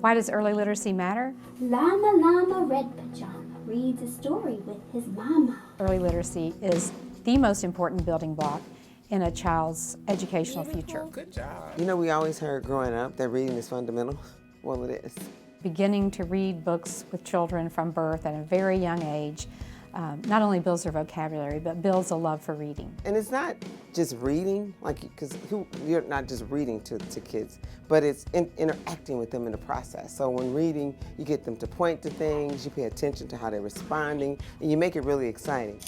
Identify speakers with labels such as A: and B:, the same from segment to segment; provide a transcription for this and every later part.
A: Why does early literacy matter?
B: Llama Llama Red Pajama reads a story with his mama.
A: Early literacy is the most important building block in a child's educational future.
C: Good job.
D: You know, we always heard growing up that reading is fundamental. Well, it is.
A: Beginning to read books with children from birth at a very young age not only builds their vocabulary, but builds a love for reading.
D: And it's not just reading, like, because you're not just reading to kids, but it's interacting with them in the process. So when reading, you get them to point to things, you pay attention to how they're responding, and you make it really exciting.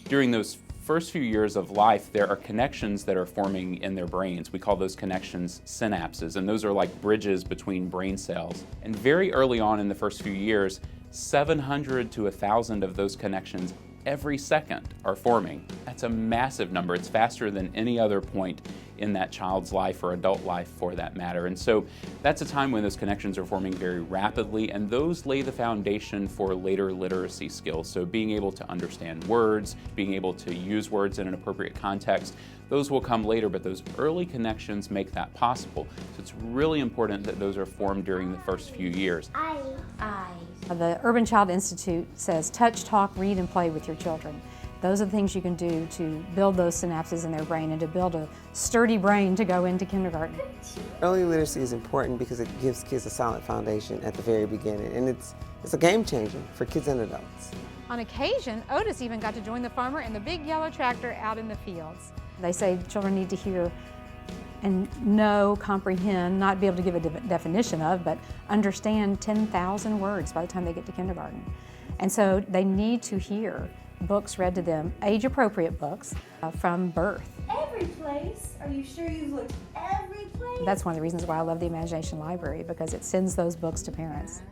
E: During those first few years of life, there are connections that are forming in their brains. We call those connections synapses, and those are like bridges between brain cells. And very early on in the first few years, 700 to 1,000 of those connections every second are forming. That's a massive number. It's faster than any other point in that child's life or adult life for that matter. And so that's a time when those connections are forming very rapidly, and those lay the foundation for later literacy skills. So being able to understand words, being able to use words in an appropriate context, those will come later, but those early connections make that possible. So it's really important that those are formed during the first few years.
A: The Urban Child Institute says touch, talk, read, and play with your children. Those are the things you can do to build those synapses in their brain and to build a sturdy brain to go into kindergarten.
D: Early literacy is important because it gives kids a solid foundation at the very beginning, and it's a game changer for kids and adults.
F: On occasion, Otis even got to join the farmer in the big yellow tractor out in the fields.
A: They say children need to hear and know, comprehend, not be able to give a definition of, but understand 10,000 words by the time they get to kindergarten. And so they need to hear books read to them, age-appropriate books, from birth.
B: Every place? Are you sure you've looked every place?
A: That's one of the reasons why I love the Imagination Library, because it sends those books to parents.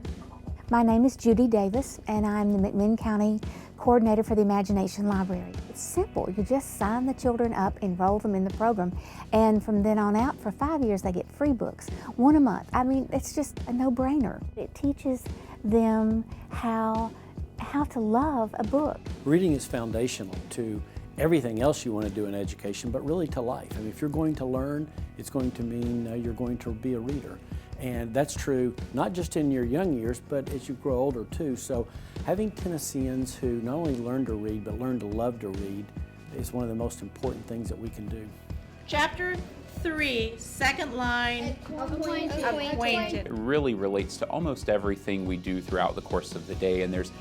G: My name is Judy Davis, and I'm the McMinn County Coordinator for the Imagination Library. It's simple. You just sign the children up, enroll them in the program, and from then on out, for 5 years, they get free books, one a month. I mean, it's just a no-brainer. It teaches them how to love a book.
H: Reading is foundational to everything else you want to do in education, but really to life. I mean, if you're going to learn, it's going to mean you're going to be a reader. And that's true not just in your young years, but as you grow older too. So having Tennesseans who not only learn to read, but learn to love to read is one of the most important things that we can do.
I: Chapter 3, second line, acquainted.
E: It really relates to almost everything we do throughout the course of the day, and there's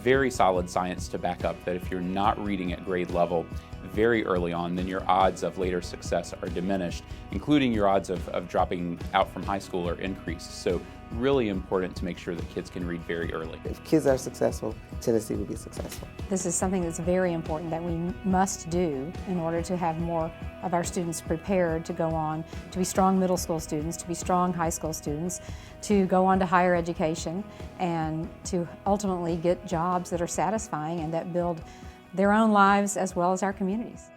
E: very solid science to back up that if you're not reading at grade level very early on, then your odds of later success are diminished, including your odds of dropping out from high school are increased. So really important to make sure that kids can read very early.
D: If kids are successful, Tennessee will be successful.
A: This is something that's very important that we must do in order to have more of our students prepared to go on to be strong middle school students, to be strong high school students, to go on to higher education, and to ultimately get jobs that are satisfying and that build their own lives as well as our communities.